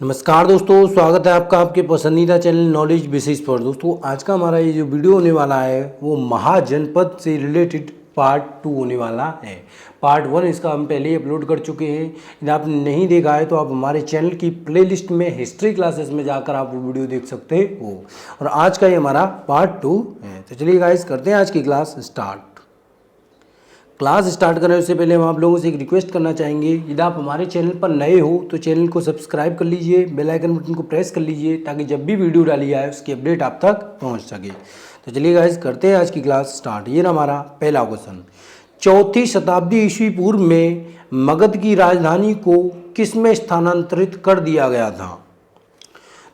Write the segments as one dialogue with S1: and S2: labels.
S1: नमस्कार दोस्तों, स्वागत है आपका आपके पसंदीदा चैनल नॉलेज बेसिस पर। दोस्तों आज का हमारा ये जो वीडियो होने वाला है वो महाजनपद से रिलेटेड पार्ट 2 होने वाला है। पार्ट 1 इसका हम पहले ही अपलोड कर चुके हैं। यदि आपने नहीं देखा है तो आप हमारे चैनल की प्लेलिस्ट में हिस्ट्री क्लासेस में जाकर आप वो वीडियो देख सकते हो। और आज का ये हमारा पार्ट 2 है। तो चलिए गाइस करते हैं आज की क्लास स्टार्ट। क्लास स्टार्ट करने से पहले हम आप लोगों से एक रिक्वेस्ट करना चाहेंगे, यदि आप हमारे चैनल पर नए हो तो चैनल को सब्सक्राइब कर लीजिए, बेल आइकन बटन को प्रेस कर लीजिए ताकि जब भी वीडियो डाली जाए उसकी अपडेट आप तक पहुंच सके। तो चलिए गाइस करते हैं आज की क्लास स्टार्ट। ये ना हमारा पहला क्वेश्चन, 4वीं शताब्दी ईस्वी पूर्व में मगध की राजधानी को किस में स्थानांतरित कर दिया गया था?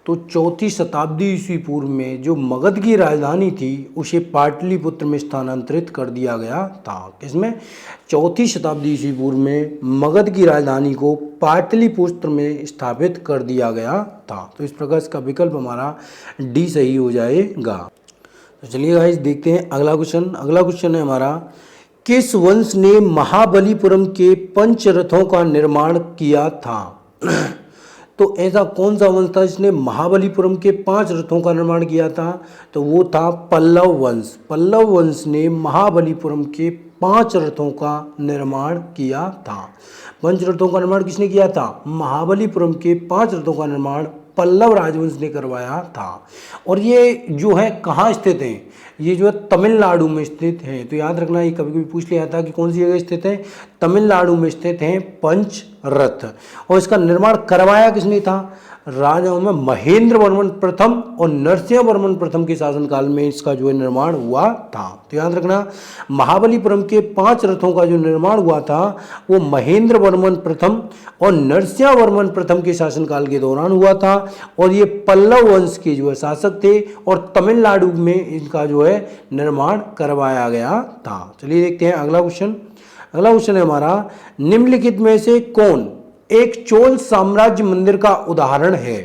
S1: तो 4वीं शताब्दी ईस्वी पूर्व में जो मगध की राजधानी थी उसे पाटलिपुत्र में स्थानांतरित कर दिया गया था। किसमें? 4वीं शताब्दी ईस्वी पूर्व में मगध की राजधानी को पाटलिपुत्र में स्थापित कर दिया गया था। तो इस प्रकार इसका विकल्प हमारा डी सही हो जाएगा। तो चलिए गाइस देखते हैं अगला क्वेश्चन। अगला क्वेश्चन है हमारा, किस वंश ने महाबलीपुरम के पंचरथों का निर्माण किया था? तो ऐसा कौन सा वंश था जिसने महाबलीपुरम के 5 रथों का निर्माण किया था? तो वो था पल्लव वंश। पल्लव वंश ने महाबलीपुरम के 5 रथों का निर्माण किया था। 5 रथों का निर्माण किसने किया था? महाबलीपुरम के 5 रथों का निर्माण पल्लव राजवंश ने करवाया था। और ये जो है कहाँ स्थित है? ये जो है तमिलनाडु में स्थित है। तो याद रखना, ये कभी कभी पूछ लिया था कि कौन सी जगह स्थित है। तमिलनाडु में स्थित है पंचरथ। और इसका निर्माण करवाया किसने था? राजाओं में महेंद्र वर्मन प्रथम और नरसिंह वर्मन प्रथम के शासनकाल में इसका जो है निर्माण हुआ था। तो याद रखना, महाबलीपुरम के 5 रथों का जो निर्माण हुआ था वो महेंद्र वर्मन प्रथम और नरसिंह वर्मन प्रथम के शासनकाल के दौरान हुआ था। और ये पल्लव वंश के जो है शासक थे और तमिलनाडु में इनका जो है निर्माण करवाया गया था। चलिए देखते हैं अगला क्वेश्चन। अगला क्वेश्चन है हमारा, निम्नलिखित में से कौन एक चोल साम्राज्य मंदिर का उदाहरण है?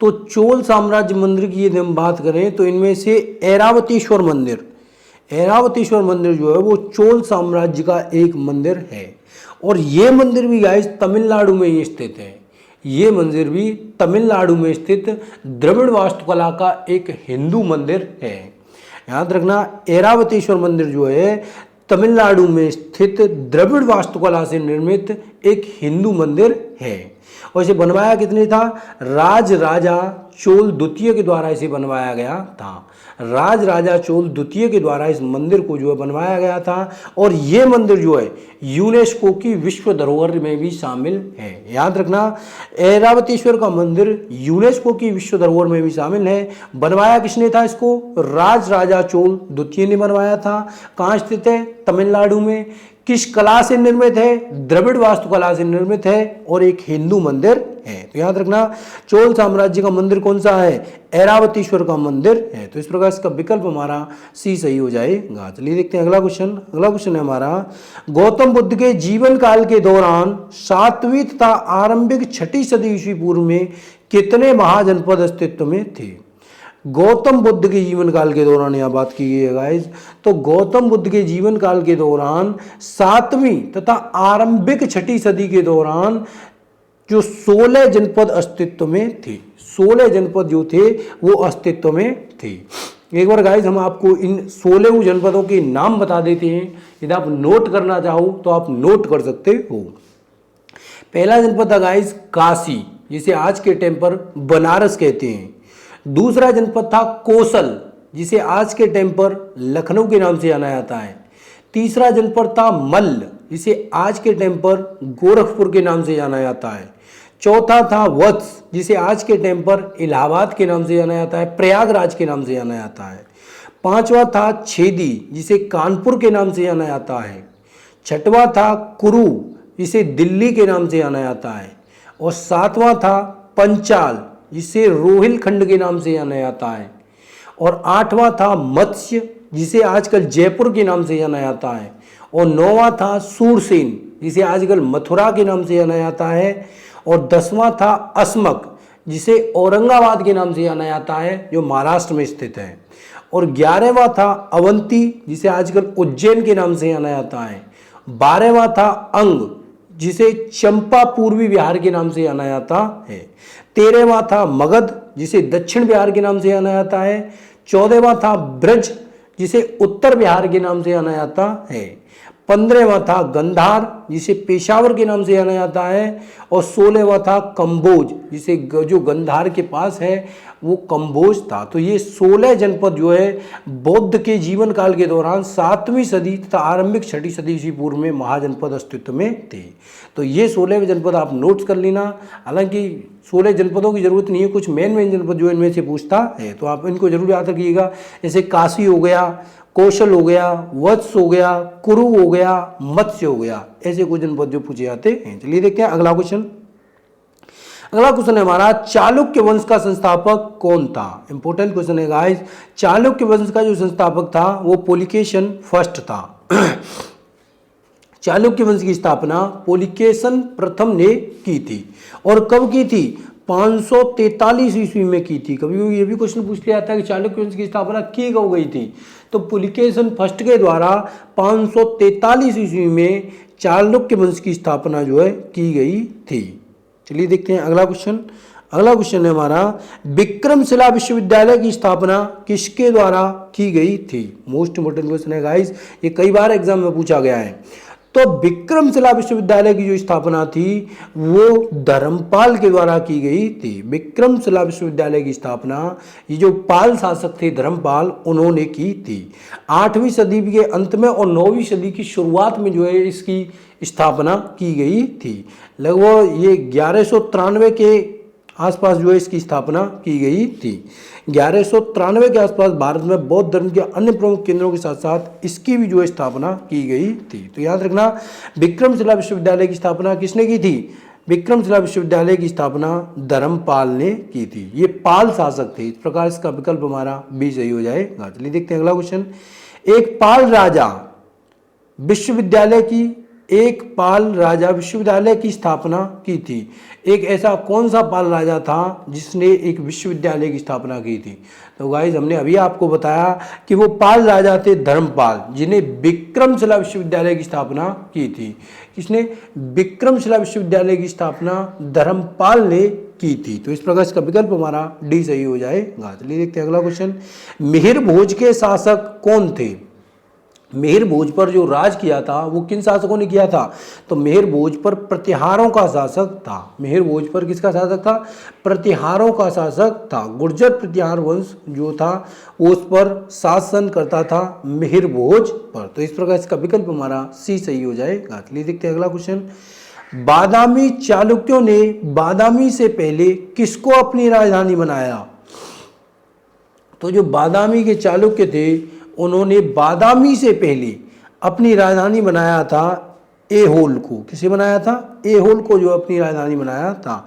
S1: तो चोल साम्राज्य मंदिर की यदि हम बात करें तो इनमें से ऐरावतेश्वर मंदिर, ऐरावतेश्वर मंदिर जो है वो चोल साम्राज्य का एक मंदिर है। और ये मंदिर भी गाइस तमिलनाडु में ही स्थित है। ये मंदिर भी तमिलनाडु में स्थित द्रविड़ वास्तुकला का एक हिंदू मंदिर है। याद रखना, ऐरावतेश्वर मंदिर जो है तमिलनाडु में स्थित द्रविड़ वास्तुकला से निर्मित एक हिंदू मंदिर है। और इसे बनवाया कितने था? राज राजा चोल द्वितीय के द्वारा इसे बनवाया गया था। राज राजा चोल द्वितीय के द्वारा इस मंदिर को जो है बनवाया गया था। और ये मंदिर जो है यूनेस्को की विश्व धरोहर में भी शामिल है। याद रखना, ऐरावतेश्वर का मंदिर यूनेस्को की विश्व धरोहर में भी शामिल है। बनवाया किसने था इसको? राज राजा चोल द्वितीय ने बनवाया था। कहाँ स्थित है? तमिलनाडु में। किस कला से निर्मित है? द्रविड़ वास्तुकला से निर्मित है और एक हिंदू मंदिर है। तो याद रखना, चोल साम्राज्य का मंदिर कौन सा है? ऐरावतेश्वर का मंदिर है। तो इस प्रकार इसका विकल्प हमारा सी सही हो जाएगा। चलिए देखते हैं अगला क्वेश्चन। अगला क्वेश्चन है हमारा, गौतम बुद्ध के जीवन काल के दौरान 7वीं तथा आरंभिक 6ठी सदी ईस्वी पूर्व में कितने महाजनपद अस्तित्व में थे? गौतम बुद्ध के जीवन काल के दौरान यह बात की गई है गाइस। तो गौतम बुद्ध के जीवन काल के दौरान 7वीं तथा आरंभिक 6ठी सदी के दौरान जो 16 जनपद अस्तित्व में थे। 16 जनपद जो थे वो अस्तित्व में थे। एक बार गाइस हम आपको इन 16 जनपदों के नाम बता देते हैं। यदि आप नोट करना चाहो तो आप नोट कर सकते हो। पहला जनपद था गाइस काशी, जिसे आज के टाइम पर बनारस कहते हैं। दूसरा जनपद था कोसल, जिसे आज के टाइम पर लखनऊ के नाम से जाना जाता है। तीसरा जनपद था मल्ल, जिसे आज के टाइम पर गोरखपुर के नाम से जाना जाता है। चौथा था वत्स, जिसे आज के टाइम पर इलाहाबाद के नाम से जाना जाता है, प्रयागराज के नाम से जाना जाता है। पांचवा था छेदी, जिसे कानपुर के नाम से जाना जाता है। छठवां था कुरु, जिसे दिल्ली के नाम से जाना जाता है। और सातवां था पंचाल, जिसे रोहिलखंड के नाम से जाना जाता है। और आठवां था मत्स्य, जिसे आजकल जयपुर के नाम से जाना जाता है। और नौवां था सूरसेन, जिसे आजकल मथुरा के नाम से जाना जाता है। और 10वां था अस्मक, जिसे औरंगाबाद के नाम से जाना जाता है, जो महाराष्ट्र में स्थित है। और 11वां था अवंती, जिसे आजकल उज्जैन के नाम से जाना जाता है। 12वां था अंग, जिसे चंपा पूर्वी बिहार के नाम से जाना जाता है। 13वां था मगध, जिसे दक्षिण बिहार के नाम से जाना जाता है। 14वां था ब्रज, जिसे उत्तर बिहार के नाम से जाना जाता है। 15वां था गंधार, जिसे पेशावर के नाम से जाना जाता है। और 16वां था कंबोज, जिसे जो गंधार के पास है वो कंबोज था। तो ये 16 जनपद जो है बौद्ध के जीवन काल के दौरान 7वीं सदी तथा आरंभिक 6ठी सदी ईस्वी पूर्व में महाजनपद अस्तित्व में थे। तो ये 16 जनपद आप नोट्स कर लेना। हालांकि 16 जनपदों की जरूरत नहीं है, कुछ मेन जनपद जो इनमें से पूछता है तो आप इनको जरूर याद रखिएगा। जैसे काशी हो गया, कौशल हो गया, वत्स हो गया, कुरु हो गया, मत्स्य हो गया, ऐसे कुछ जनपद जो पूछे जाते हैं। चलिए देखते हैं अगला क्वेश्चन। अगला क्वेश्चन है हमारा, चालुक्य वंश का संस्थापक कौन था? इंपॉर्टेंट क्वेश्चन है गाइस। चालुक्य वंश का जो संस्थापक था वो पुलिकेशन फर्स्ट था। चालुक्य वंश की स्थापना पुलिकेशन प्रथम ने की थी। और कब की थी? 543 ईस्वी में की थी। कभी ये भी क्वेश्चन पूछ लिया जाता है कि चालुक्य वंश की स्थापना की कब गई थी, तो पुलिकेशन फर्स्ट के द्वारा 543 ईस्वी में चालुक्य वंश की स्थापना जो है की गई थी। चलिए देखते हैं अगला क्वेश्चन। अगला क्वेश्चन है हमारा, विक्रमशिला विश्वविद्यालय की स्थापना किसके द्वारा की गई थी? मोस्ट इंपोर्टेंट क्वेश्चन है गाइस, ये कई बार एग्जाम में पूछा गया है। तो विक्रमशिला विश्वविद्यालय की जो स्थापना थी वो धर्मपाल के द्वारा की गई थी। विक्रमशिला विश्वविद्यालय की स्थापना ये जो पाल शासक थे धर्मपाल, उन्होंने की थी 8वीं सदी के अंत में और 9वीं सदी की शुरुआत में जो है इसकी स्थापना की गई थी। लगभग ये 1193 के आसपास जो है इसकी स्थापना की गई थी। 1193 के आसपास भारत में बौद्ध धर्म के अन्य प्रमुख केंद्रों के साथ साथ इसकी भी जो है स्थापना की गई थी। तो याद रखना, विक्रमशिला विश्वविद्यालय की स्थापना किसने की थी? विक्रमशिला विश्वविद्यालय की स्थापना धर्मपाल ने की थी। ये पाल शासक थे। इस प्रकार इसका विकल्प हमारा बी सही हो जाएगा। चलिए देखते हैं अगला क्वेश्चन। एक पाल राजा विश्वविद्यालय की स्थापना की थी। एक ऐसा कौन सा पाल राजा था जिसने एक विश्वविद्यालय की स्थापना की थी? तो गाइस हमने अभी आपको बताया कि वो पाल राजा थे धर्मपाल, जिन्हें विक्रमशिला विश्वविद्यालय की स्थापना की थी। किसने? विक्रमशिला विश्वविद्यालय की स्थापना धर्मपाल ने की थी। तो इस प्रकार इसका विकल्प हमारा डी सही हो जाएगा। चलिए देखते हैं अगला क्वेश्चन। मिहिर भोज के शासक कौन थे? मिहिर भोज पर जो राज किया था वो किन शासकों ने किया था? तो मिहिर भोज पर प्रतिहारों का शासक था। मिहिर भोज पर किसका शासक था? प्रतिहारों का शासक था। गुर्जर प्रतिहार वंश जो था वो उस पर शासन करता था मिहिर भोज पर। तो इस प्रकार इसका विकल्प हमारा सी सही हो जाएगा। चलिए देखते हैं अगला क्वेश्चन। बादामी चालुक्यों ने बादामी से पहले किसको अपनी राजधानी बनाया? तो जो बादामी के चालुक्य थे उन्होंने बादामी से पहले अपनी राजधानी बनाया था ऐहोल को। किसे बनाया था? ऐहोल को जो अपनी राजधानी बनाया था।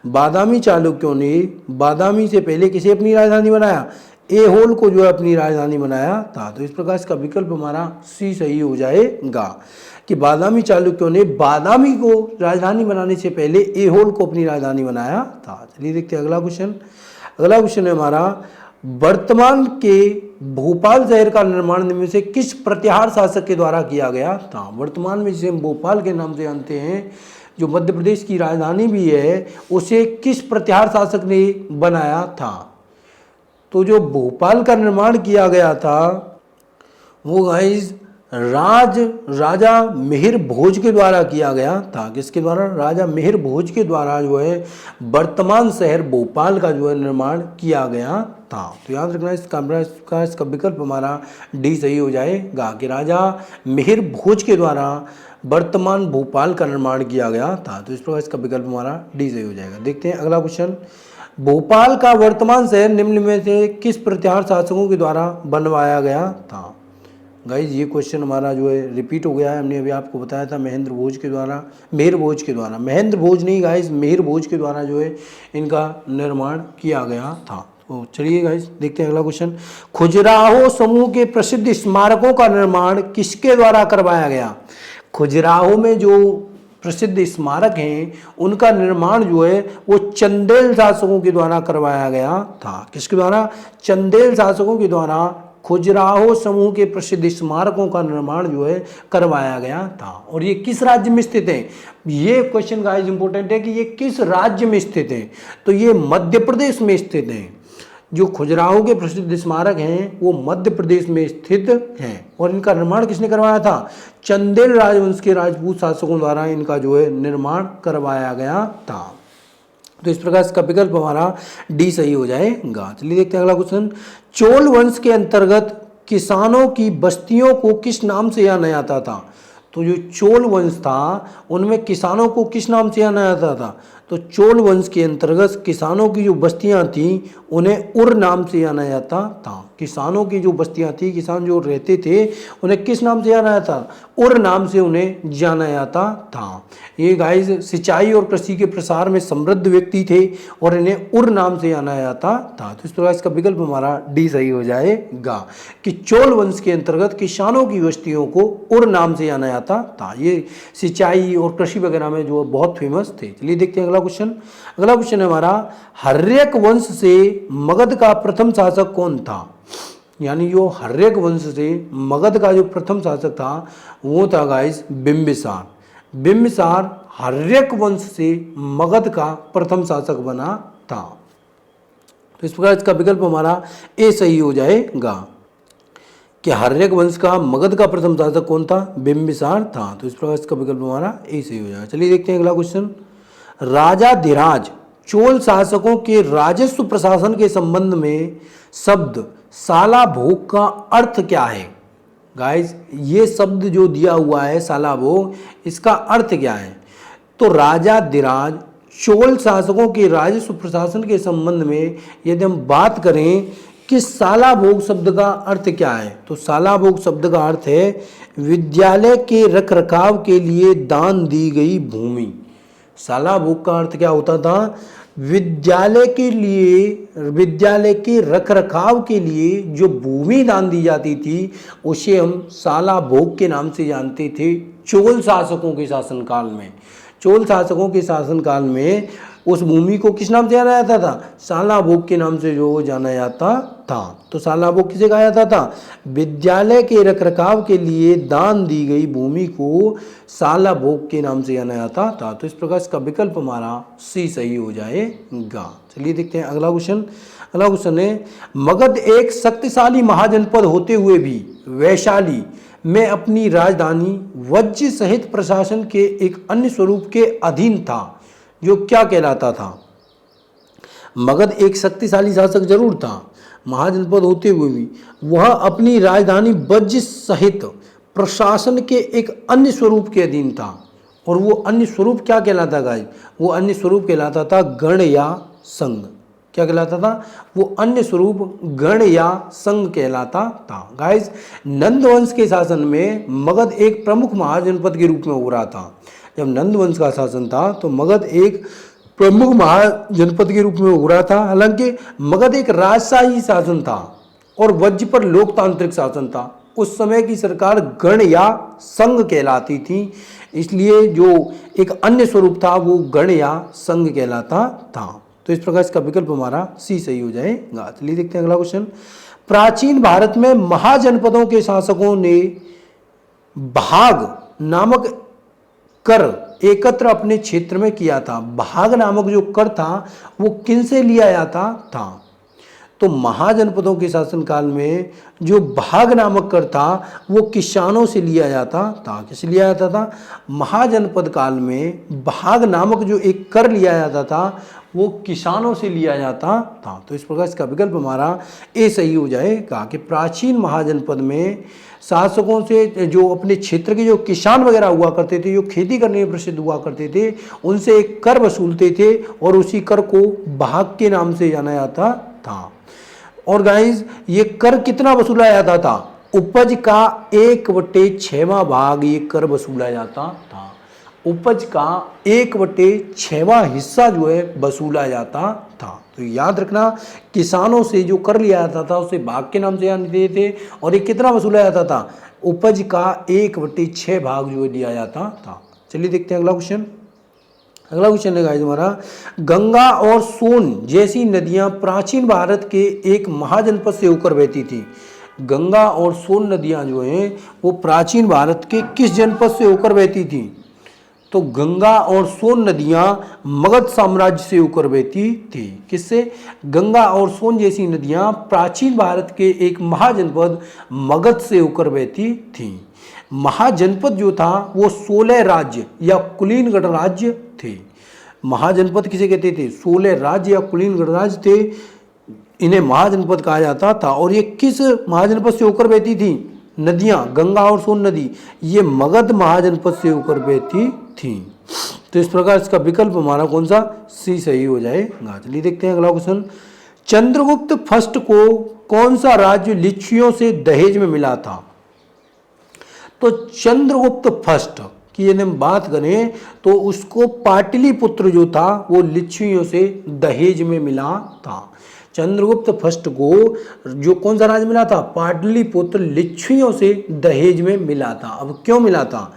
S1: बादामी चालुक्यों ने बादामी से पहले किसे अपनी राजधानी बनाया? ऐहोल को जो अपनी राजधानी बनाया था। तो इस प्रकार इसका विकल्प हमारा सी सही हो जाएगा कि बादामी चालुक्यों ने बादामी को राजधानी बनाने से पहले ऐहोल को अपनी राजधानी बनाया था। चलिए देखते हैं अगला क्वेश्चन। अगला क्वेश्चन है हमारा, वर्तमान के भोपाल शहर का निर्माण में से किस प्रतिहार शासक के द्वारा किया गया था? वर्तमान में जिसे हम भोपाल के नाम से जानते हैं, जो मध्य प्रदेश की राजधानी भी है, उसे किस प्रतिहार शासक ने बनाया था? तो जो भोपाल का निर्माण किया गया था वो गाइस राजा मिहिर भोज के द्वारा किया गया था। किसके द्वारा? राजा मिहिर भोज के द्वारा जो है वर्तमान शहर भोपाल का जो है निर्माण किया गया था। तो याद रखना इसका विकल्प हमारा डी सही हो जाएगा कि राजा मिहिर भोज के द्वारा वर्तमान भोपाल का निर्माण किया गया था। तो इस प्रकार इसका विकल्प हमारा डी सही हो जाएगा। देखते हैं अगला क्वेश्चन। भोपाल का वर्तमान शहर निम्न में से किस प्रतिहार शासकों के द्वारा बनवाया गया था? गाइज ये क्वेश्चन हमारा जो है रिपीट हो गया है। हमने अभी आपको बताया था मिहिर भोज के द्वारा, महेंद्र भोज नहीं गाइज, मिहिर भोज के द्वारा जो है इनका निर्माण किया गया था। तो चलिए गाइज देखते हैं अगला क्वेश्चन। खजुराहो समूह के प्रसिद्ध स्मारकों का निर्माण किसके द्वारा करवाया गया? खजुराहो में जो प्रसिद्ध स्मारक हैं उनका निर्माण जो है वो चंदेल शासकों के द्वारा करवाया गया था। किसके द्वारा? चंदेल शासकों के द्वारा खजुराहो समूह के प्रसिद्ध स्मारकों का निर्माण जो है करवाया गया था। और ये किस राज्य में स्थित है? ये क्वेश्चन गाइस इंपॉर्टेंट है कि ये किस राज्य में स्थित है। तो ये मध्य प्रदेश में स्थित है। जो खजुराहो के प्रसिद्ध स्मारक हैं वो मध्य प्रदेश में स्थित हैं। और इनका निर्माण किसने करवाया था? चंदेल राजवंश के राजपूत शासकों द्वारा इनका जो है निर्माण करवाया गया था। तो इस प्रकार इसका विकल्प हमारा डी सही हो जाएगा। चलिए देखते हैं अगला क्वेश्चन। चोल वंश के अंतर्गत किसानों की बस्तियों को किस नाम से जाना जाता था? तो जो चोल वंश था उनमें किसानों को किस नाम से जाना जाता था? तो चोल वंश के अंतर्गत किसानों की जो बस्तियां थीं उन्हें उर नाम से जाना जाता था। किसानों की जो बस्तियां थी, किसान जो रहते थे, उन्हें किस नाम से जाना जाता? उर नाम से उन्हें जाना जाता था। ये गाइस सिंचाई और कृषि के प्रसार में समृद्ध व्यक्ति थे और इन्हें उर नाम से जाना जाता था। तो इस प्रकार इसका विकल्प हमारा डी सही हो जाएगा कि चोल वंश के अंतर्गत किसानों की बस्तियों को उर नाम से जाना जाता था। ये सिंचाई और कृषि वगैरह में जो बहुत फेमस थे। चलिए देखते हैं अगला क्वेश्चन। अगला क्वेश्चन है हमारा, हर्यक वंश से मगध का प्रथम शासक कौन था? यानी जो हर्यक वंश से मगध का जो प्रथम शासक था वो था गाइस बिंबिसार। बिंबिसार हर्यक वंश से मगध का प्रथम शासक बना था। तो इस प्रकार इसका विकल्प हमारा ए सही हो जाएगा कि हर्यक वंश का मगध का प्रथम शासक कौन था? बिंबिसार था। तो इस प्रकार इसका विकल्प हमारा ए सही हो जाएगा। चलिए देखते हैं अगला क्वेश्चन। राजाधिराज चोल शासकों के राजस्व प्रशासन के संबंध में शब्द सालाभोग का अर्थ क्या है? गाइस ये शब्द जो दिया हुआ है सालाभोग, इसका अर्थ क्या है? तो राजाधिराज चोल शासकों के राजस्व प्रशासन के संबंध में यदि हम बात करें कि सालाभोग शब्द का अर्थ क्या है, तो सालाभोग शब्द का अर्थ है विद्यालय के रखरखाव के लिए दान दी गई भूमि। सालाभोग का अर्थ क्या होता था? विद्यालय के लिए, विद्यालय के रखरखाव के लिए जो भूमि दान दी जाती थी उसे हम सालाभोग के नाम से जानते थे चोल शासकों के शासनकाल में। चोल शासकों के शासनकाल में उस भूमि को किस नाम से जाना जाता था? सालाभोग के नाम से जो जाना जाता था। तो सालाभोग किसे कहा जाता था? विद्यालय के रखरखाव के लिए दान दी गई भूमि को सालाभोग के नाम से जाना जाता था। तो इस प्रकार इसका विकल्प हमारा सी सही हो जाएगा। चलिए देखते हैं अगला क्वेश्चन। अगला क्वेश्चन है, मगध एक शक्तिशाली महाजनपद होते हुए भी वैशाली में अपनी राजधानी वज्र सहित प्रशासन के एक अन्य स्वरूप के अधीन था, जो क्या कहलाता था? मगध एक शक्तिशाली शासक जरूर था, महाजनपद होते हुए भी वह अपनी राजधानी वज्र सहित प्रशासन के एक अन्य स्वरूप के अधीन था। और वो अन्य स्वरूप क्या कहलाता गाइस? वो अन्य स्वरूप कहलाता था गण या संघ। क्या कहलाता था? वो अन्य स्वरूप गण या संघ कहलाता था। गाइस नंद वंश के शासन में मगध एक प्रमुख महाजनपद के रूप में हो रहा था। जब नंद वंश का शासन था तो मगध एक प्रमुख महाजनपद के रूप में हो रहा था। हालांकि मगध एक राजशाही शासन था और वज्र पर लोकतांत्रिक शासन था। उस समय की सरकार गण या संघ कहलाती थी, इसलिए जो एक अन्य स्वरूप था वो गण या संघ कहलाता था। तो इस प्रकार इसका विकल्प हमारा सी सही हो जाएगा। चलिए देखते हैं अगला क्वेश्चन। प्राचीन भारत में महाजनपदों के शासकों ने भाग नामक कर एकत्र अपने क्षेत्र में किया था। भाग नामक जो कर था वो किन से लिया जाता था? तो महाजनपदों के शासनकाल में जो भाग नामक कर था वो किसानों से लिया जाता था। किससे लिया जाता था? महाजनपद काल में भाग नामक जो एक कर लिया जाता था वो किसानों से लिया जाता था। तो इस प्रकार इसका विकल्प हमारा ए सही हो जाएगा कि प्राचीन महाजनपद में शासकों से जो अपने क्षेत्र के जो किसान वगैरह हुआ करते थे, जो खेती करने में प्रसिद्ध हुआ करते थे, उनसे एक कर वसूलते थे और उसी कर को भाग के नाम से जाना जाता था। और गाइस ये कर कितना वसूला जाता था? उपज का 1/6वां भाग ये कर वसूला जाता था। उपज का 1/6वां हिस्सा जो है वसूला जाता था। तो याद रखना, किसानों से जो कर लिया जाता था उसे भाग के नाम से जानते थे और ये कितना वसूला जाता था? उपज का 1/6 भाग जो लिया जाता था। चलिए देखते हैं अगला क्वेश्चन। अगला क्वेश्चन है गाइस हमारा, गंगा और सोन जैसी नदियां प्राचीन भारत के एक महाजनपद से होकर बहती थी। गंगा और सोन नदियाँ जो हैं वो प्राचीन भारत के किस जनपद से होकर बहती थी? तो गंगा और सोन नदियाँ मगध साम्राज्य से होकर बहती थी। किससे? गंगा और सोन जैसी नदियाँ प्राचीन भारत के एक महाजनपद मगध से होकर बहती थी। महाजनपद जो था वो 16 राज्य या कुलीन गणराज्य थे। महाजनपद किसे कहते थे? 16 राज्य या कुलीन गणराज्य थे, इन्हें महाजनपद कहा जाता था। और ये किस महाजनपद से होकर बहती थी? नदियाँ गंगा और सोन नदी ये मगध महाजनपद से होकर बहती थी। तो इस प्रकार इसका विकल्प हमारा कौन सा? सी सही हो जाएगा। चलिए देखते हैं अगला क्वेश्चन। चंद्रगुप्त फर्स्ट को कौन सा राज्य लिच्छियों से दहेज में मिला था? तो चंद्रगुप्त फर्स्ट की यदि हम बात करें तो उसको पाटलिपुत्र जो था वो लिच्छियों से दहेज में मिला था। चंद्रगुप्त फर्स्ट को जो कौन सा राज्य मिला था? पाटलिपुत्र लिच्छियों से दहेज में मिला था। अब क्यों मिला था?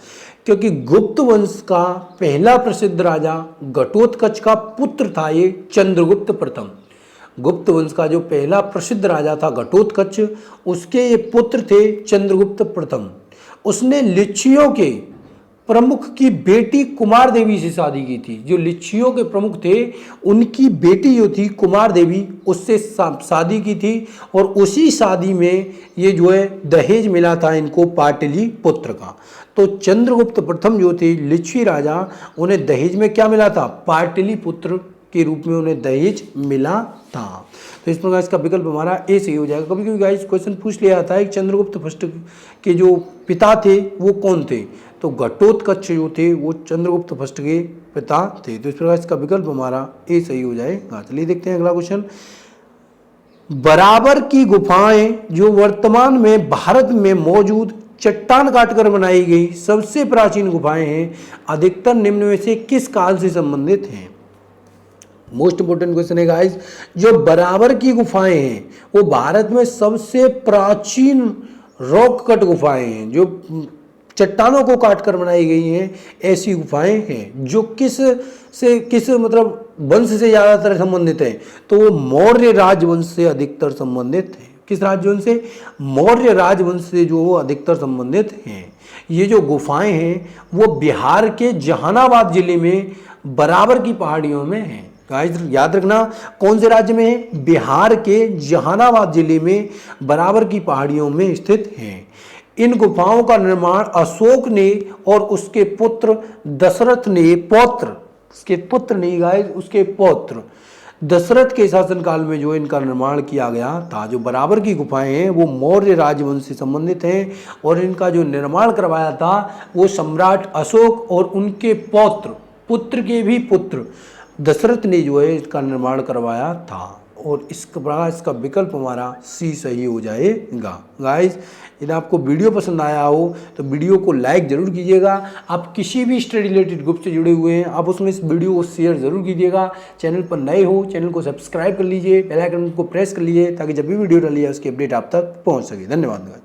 S1: क्योंकि गुप्त वंश का पहला प्रसिद्ध राजा घटोत्कच का पुत्र था ये चंद्रगुप्त प्रथम। गुप्त वंश का जो पहला प्रसिद्ध राजा था घटोत्कच, उसके ये पुत्र थे चंद्रगुप्त प्रथम। उसने लिच्छियों के प्रमुख की बेटी कुमार देवी से शादी की थी। जो लिच्छियों के प्रमुख थे उनकी बेटी जो थी कुमार देवी, उससे शादी की थी। और उसी शादी में ये जो है दहेज मिला था इनको पाटलिपुत्र का। तो चंद्रगुप्त प्रथम जो थे लिच्छवी राजा, उन्हें दहेज में क्या मिला था? पाटलिपुत्र के रूप में उन्हें दहेज मिला था। तो इस प्रकार इसका विकल्प हमारा ए सही हो जाएगा। कभी कभी गाइस क्वेश्चन पूछ लिया जाता है कि चंद्रगुप्त फर्स्ट के जो पिता थे वो कौन थे? तो घटोत्कच जो थे वो चंद्रगुप्त फर्स्ट के पिता थे। तो इस प्रकार इसका विकल्प हमारा ए सही हो जाएगा। चलिए देखते हैं अगला क्वेश्चन। बराबर की गुफाएं जो वर्तमान में भारत में मौजूद चट्टान काटकर बनाई गई सबसे प्राचीन गुफाएं हैं, अधिकतर निम्न में से किस काल से संबंधित हैं? मोस्ट इंपोर्टेंट क्वेश्चन है गाइस। जो बराबर की गुफाएं हैं वो भारत में सबसे प्राचीन रॉक कट गुफाएं हैं, जो चट्टानों को काटकर बनाई गई हैं, ऐसी गुफाएं हैं। जो किस मतलब वंश से ज़्यादातर संबंधित है? तो वो मौर्य राजवंश से अधिकतर संबंधित है। किस राजवंश से? मौर्य राजवंश से जो अधिकतर संबंधित हैं। ये जो गुफाएं हैं वो बिहार के जहानाबाद जिले में बराबर की पहाड़ियों में हैं। गाइस याद रखना कौन से राज्य में है? बिहार के जहानाबाद जिले में बराबर की पहाड़ियों में स्थित हैं। इन गुफाओं का निर्माण अशोक ने और उसके पुत्र दशरथ ने उसके पुत्र नहीं गाइस, उसके पौत्र दशरथ के शासनकाल में जो इनका निर्माण किया गया था। जो बराबर की गुफाएं हैं वो मौर्य राजवंश से संबंधित हैं और इनका जो निर्माण करवाया था वो सम्राट अशोक और उनके पुत्र के भी पुत्र दशरथ ने जो है इसका निर्माण करवाया था। और इसका विकल्प हमारा सी सही हो जाएगा। गाइस यदि आपको वीडियो पसंद आया हो तो वीडियो को लाइक ज़रूर कीजिएगा। आप किसी भी स्टडी रिलेटेड ग्रुप से जुड़े हुए हैं आप उसमें इस वीडियो को शेयर ज़रूर कीजिएगा। चैनल पर नए हो चैनल को सब्सक्राइब कर लीजिए, बेल आइकन को प्रेस कर लीजिए ताकि जब भी वीडियो डाली जाए उसकी अपडेट आप तक पहुँच सके। धन्यवाद।